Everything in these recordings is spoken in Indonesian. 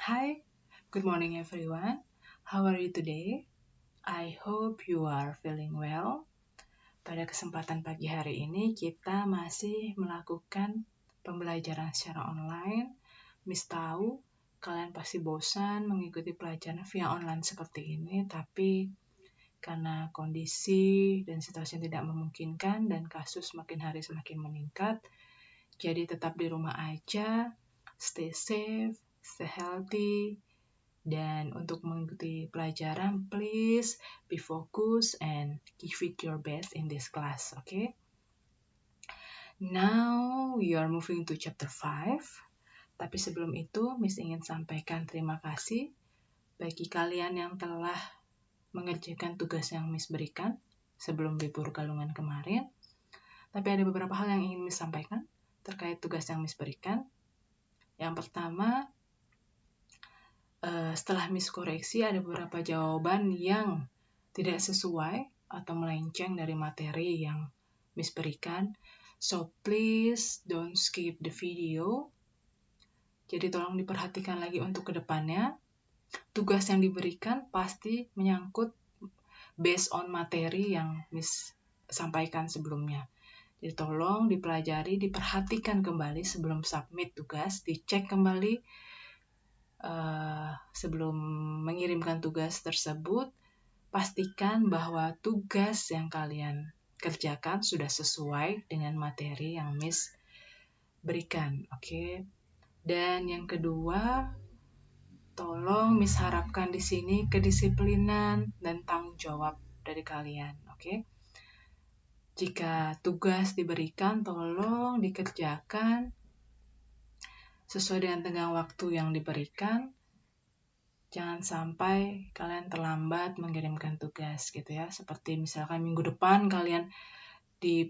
Hi, good morning everyone. How are you today? I hope you are feeling well. Pada kesempatan pagi hari ini kita masih melakukan pembelajaran secara online. Miss tahu kalian pasti bosan mengikuti pelajaran via online seperti ini, tapi karena kondisi dan situasi yang tidak memungkinkan dan kasus makin hari semakin meningkat, jadi tetap di rumah aja, stay safe, stay healthy, dan untuk mengikuti pelajaran, please be focused and give it your best in this class, okay? Now, we are moving to chapter 5. Tapi sebelum itu, Miss ingin sampaikan terima kasih bagi kalian yang telah mengerjakan tugas yang Miss berikan sebelum libur Galungan kemarin. Tapi ada beberapa hal yang ingin Miss sampaikan terkait tugas yang Miss berikan. Yang pertama, setelah Miss koreksi ada beberapa jawaban yang tidak sesuai atau melenceng dari materi yang Miss berikan. So please don't skip the video. Jadi tolong diperhatikan lagi untuk kedepannya. Tugas yang diberikan pasti menyangkut based on materi yang Miss sampaikan sebelumnya. Jadi tolong dipelajari, diperhatikan kembali sebelum submit tugas, dicek kembali sebelum mengirimkan tugas tersebut, pastikan bahwa tugas yang kalian kerjakan sudah sesuai dengan materi yang Miss berikan, oke? Dan yang kedua, tolong Miss harapkan di sini kedisiplinan dan tanggung jawab dari kalian, oke? Jika tugas diberikan, tolong dikerjakan sesuai dengan tenggang waktu yang diberikan. Jangan sampai kalian terlambat mengirimkan tugas gitu ya. Seperti misalkan minggu depan kalian di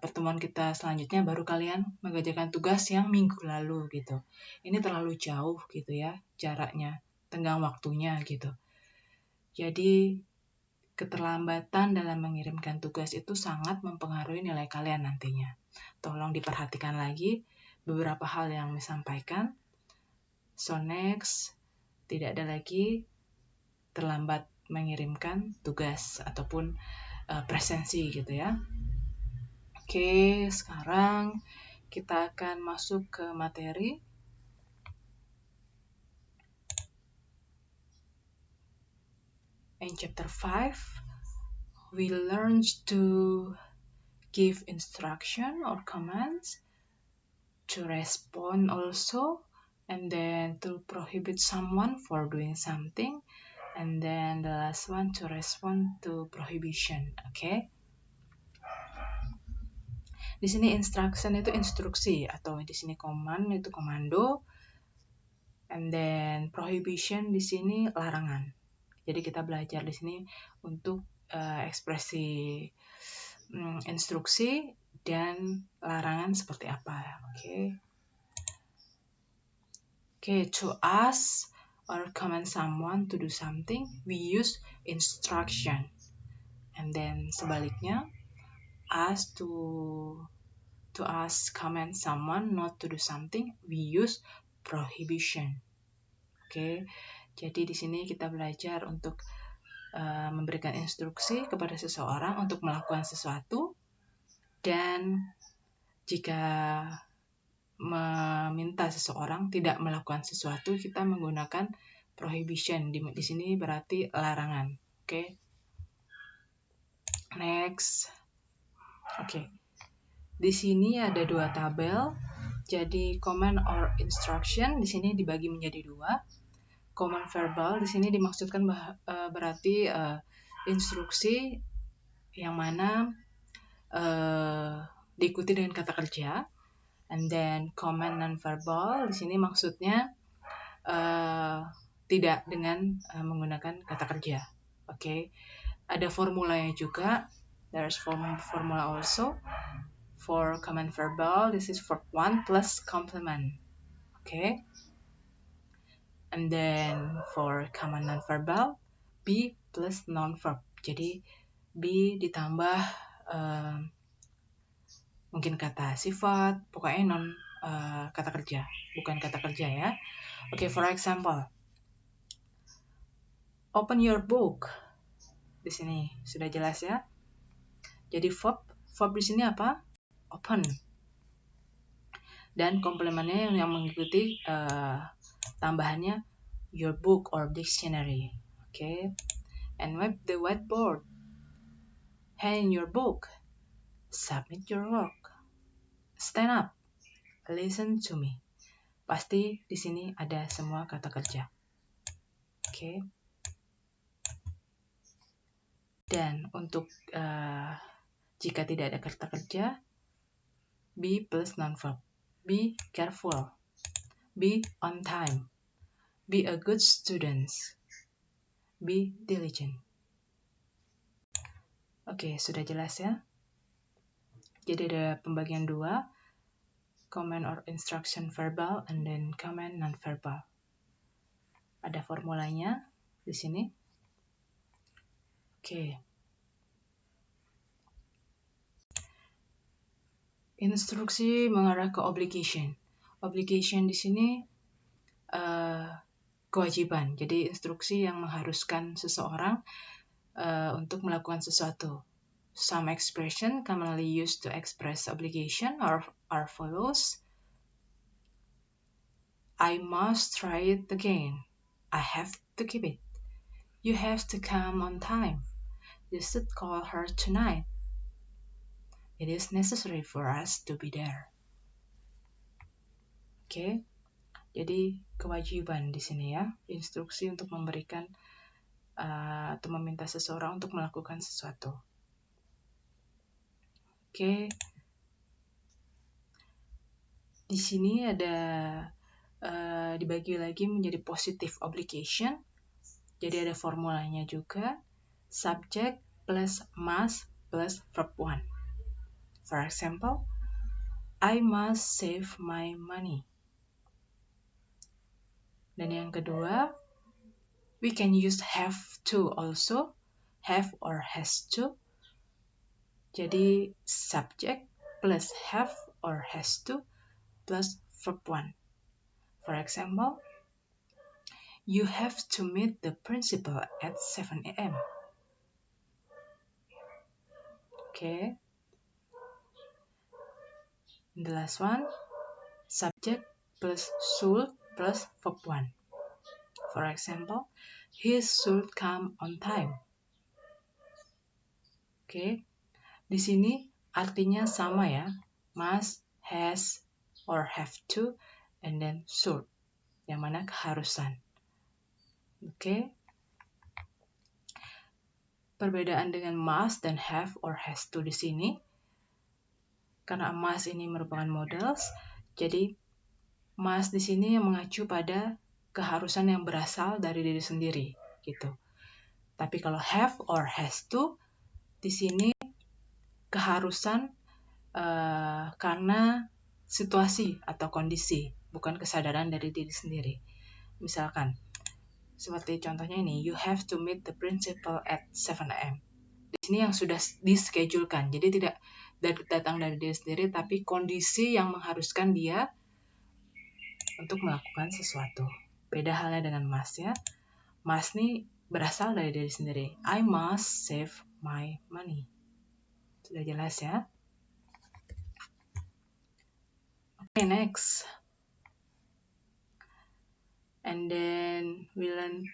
pertemuan kita selanjutnya baru kalian mengerjakan tugas yang minggu lalu gitu. Ini terlalu jauh gitu ya jaraknya, tenggang waktunya gitu. Jadi keterlambatan dalam mengirimkan tugas itu sangat mempengaruhi nilai kalian nantinya. Tolong diperhatikan lagi beberapa hal yang disampaikan. So next, tidak ada lagi terlambat mengirimkan tugas ataupun presensi gitu ya. Oke, sekarang kita akan masuk ke materi. In chapter 5, we learn to give instruction or commands, to respond also, and then to prohibit someone for doing something, and then the last one to respond to prohibition, okay? Di sini instruction itu instruksi, atau di sini command itu komando, and then prohibition di sini larangan. Jadi kita belajar di sini untuk ekspresi instruksi dan larangan seperti apa, oke? Okay, to ask or command someone to do something, we use instruction. And then sebaliknya, to ask, command someone not to do something, we use prohibition. Oke, jadi di sini kita belajar untuk memberikan instruksi kepada seseorang untuk melakukan sesuatu, dan jika meminta seseorang tidak melakukan sesuatu, kita menggunakan prohibition. Di sini berarti larangan. Oke. Next. Oke. Di sini ada dua tabel. Jadi command or instruction di sini dibagi menjadi dua. Command verbal di sini dimaksudkan berarti instruksi yang mana diikuti dengan kata kerja. And then command non-verbal di sini maksudnya tidak dengan menggunakan kata kerja. Oke. Ada formulanya juga. There's formula also. For command verbal, this is verb 1 plus complement. Okay. And then for command non-verbal, be plus non-verb. Jadi be ditambah mungkin kata sifat, pokoknya kata kerja, bukan kata kerja ya. Oke, for example, open your book. Di sini sudah jelas ya. Jadi verb di sini apa? Open. Dan komplemennya yang mengikuti tambahannya your book or dictionary. Okay. And wipe the whiteboard. Hand your book. Submit your work. Stand up. Listen to me. Pasti di sini ada semua kata kerja. Oke. Dan untuk jika tidak ada kata kerja, be plus non-verb. Be careful. Be on time. Be a good student. Be diligent. Oke, sudah jelas ya? Jadi ada pembagian dua, command or instruction verbal, and then command non-verbal. Ada formulanya di sini. Oke. Instruksi mengarah ke obligation. Obligation di sini kewajiban. Jadi instruksi yang mengharuskan seseorang untuk melakukan sesuatu. Some expression commonly used to express obligation are follows. I must try it again. I have to keep it. You have to come on time. You should call her tonight. It is necessary for us to be there. Oke. Jadi kewajiban di sini ya, instruksi untuk memberikan atau meminta seseorang untuk melakukan sesuatu. Oke. Di sini ada dibagi lagi menjadi positive obligation. Jadi ada formulanya juga. Subject plus must plus verb 1. For example, I must save my money. Dan yang kedua, we can use have to also. Have or has to. Jadi subject plus have or has to plus verb 1. For example, you have to meet the principal at 7 a.m. Okay. The last one, subject plus should plus verb 1. For example, he should come on time. Okay. Di sini artinya sama ya. Must, has, or have to, and then should. Yang mana keharusan. Okay. Perbedaan dengan must dan have or has to di sini, karena must ini merupakan modals, jadi must di sini yang mengacu pada keharusan yang berasal dari diri sendiri, gitu. Tapi kalau have or has to di sini keharusan karena situasi atau kondisi, bukan kesadaran dari diri sendiri. Misalkan, seperti contohnya ini, you have to meet the principal at 7 a.m. Di sini yang sudah dischedulekan, jadi tidak datang dari diri sendiri, tapi kondisi yang mengharuskan dia untuk melakukan sesuatu. Beda halnya dengan must ya. Must nih berasal dari diri sendiri. I must save my money. Sudah jelas ya? Okay, next. And then we learn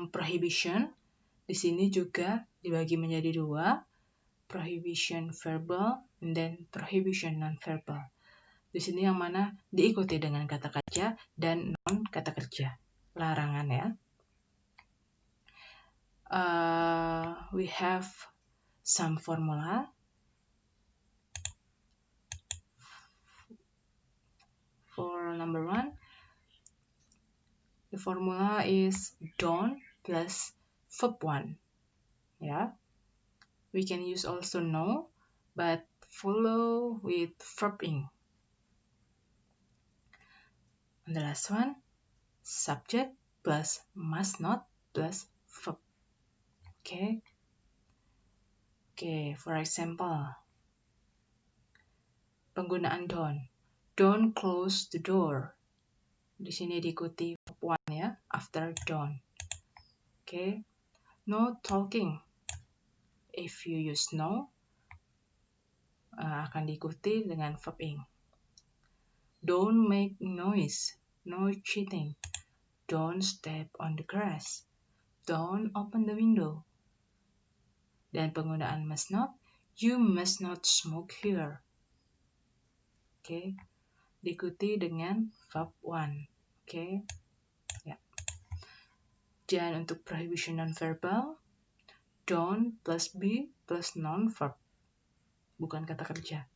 prohibition. Di sini juga dibagi menjadi dua. Prohibition verbal and then prohibition non-verbal. Di sini yang mana diikuti dengan kata kerja dan non kata kerja. Larangan ya. We have some formula. For number 1, the formula is don't plus verb 1. Yeah. We can use also no, but follow with verb ing. And the last one, subject plus must not plus verb. Okay. Okay, for example, penggunaan don't. Don't close the door. Di sini diikuti verb 1 ya, after don't. Oke. No talking. If you use no, akan diikuti dengan verb ing. Don't make noise. No cheating. Don't step on the grass. Don't open the window. Dan penggunaan must not, you must not smoke here. Oke. Diikuti dengan verb 1. Oke. Ya. Dan untuk prohibition non-verbal, don't plus be plus non-verb. Bukan kata kerja.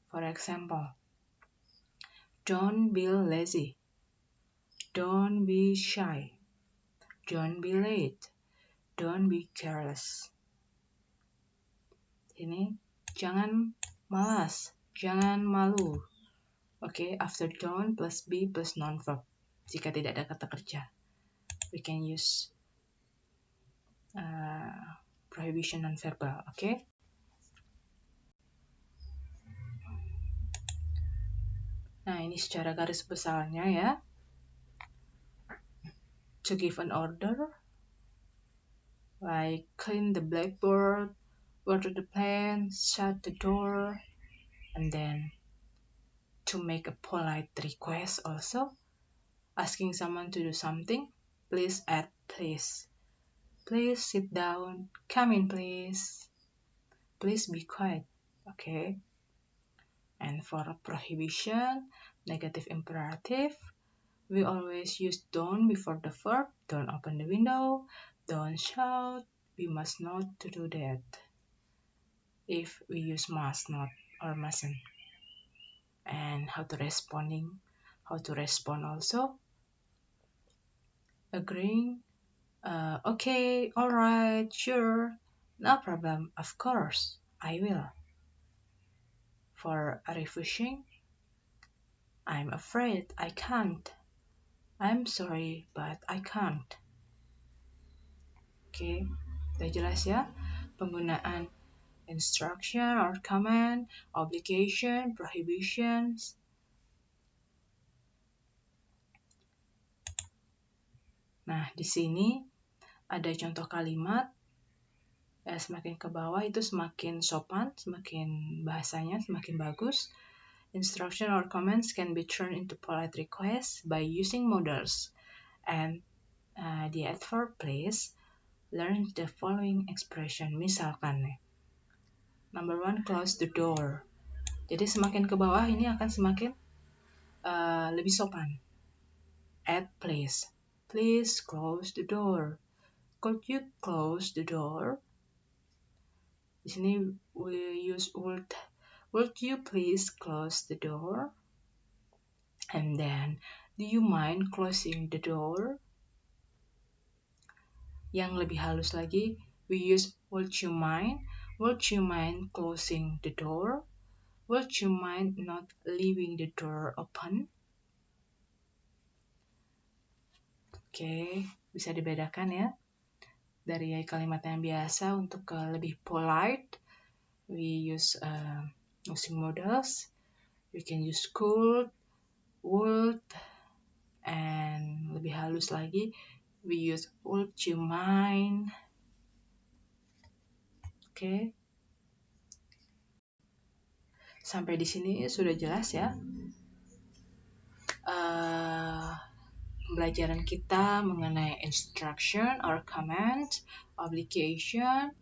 For example, don't be lazy. Don't be shy. Don't be late. Don't be careless. Ini jangan malas, jangan malu. Oke, after don't plus be plus non-verb. Jika tidak ada kata kerja, we can use prohibition non-verbal. Oke. Nah, ini secara garis besarnya ya. To give an order, like clean the blackboard, water the plant, shut the door, and then to make a polite request also, asking someone to do something, please add please. Please sit down, come in please. Please be quiet, okay? And for a prohibition, negative imperative, we always use don't before the verb. Don't open the window, don't shout, we must not to do that. If we use must not or mustn't. And how to respond also. Agreeing, okay, alright, sure, no problem, of course, I will. For refusing, I'm afraid I can't. I'm sorry, but I can't. Oke, udah jelas ya penggunaan instruction or command, obligation, prohibitions. Nah, di sini ada contoh kalimat. Semakin ke bawah itu semakin sopan, semakin bahasanya semakin bagus. Instruction or commands can be turned into polite requests by using modals. And the adverb place, learn the following expression. Misalkan nih, number 1, close the door. Jadi semakin ke bawah ini akan semakin lebih sopan. At place, please close the door. Could you close the door? Di sini we use would. Would you please close the door? And then, do you mind closing the door? Yang lebih halus lagi, we use would you mind? Would you mind closing the door? Would you mind not leaving the door open? Oke, bisa dibedakan ya. Dari kalimat yang biasa untuk lebih polite, we use using modals. We can use could, would, and lebih halus lagi, we use would you mind. Oke. Sampai di sini sudah jelas ya. Pembelajaran kita mengenai instruction or command, obligation,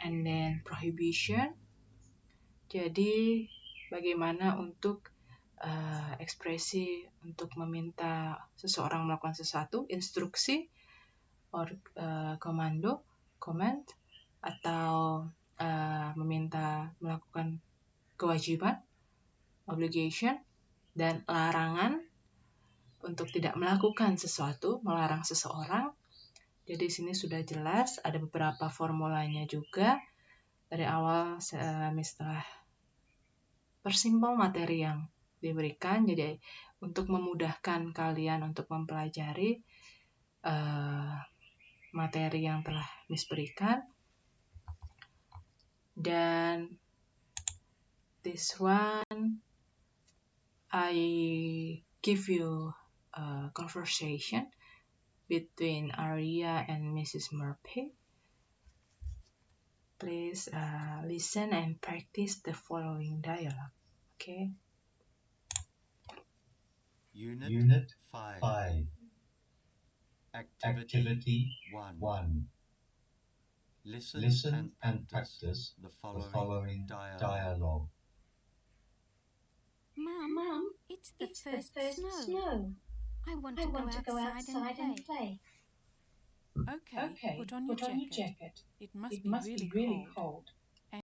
and then prohibition. Jadi bagaimana untuk ekspresi untuk meminta seseorang melakukan sesuatu, instruksi, or komando, command, atau meminta melakukan kewajiban, obligation, dan larangan untuk tidak melakukan sesuatu, melarang seseorang. Jadi di sini sudah jelas, ada beberapa formulanya juga. Dari awal setelah persimpel materi yang diberikan, jadi untuk memudahkan kalian untuk mempelajari materi yang telah Miss berikan. Dan this one I give you a conversation between Arya and Mrs. Murphy. Please listen and practice the following dialogue. Okay. Unit 5. 5. Activity 1. 1. Listen and practice the the following dialogue. dialogue. Mum, it's the first snow. I want to go outside and play. Okay, put on your jacket. It must be really cold.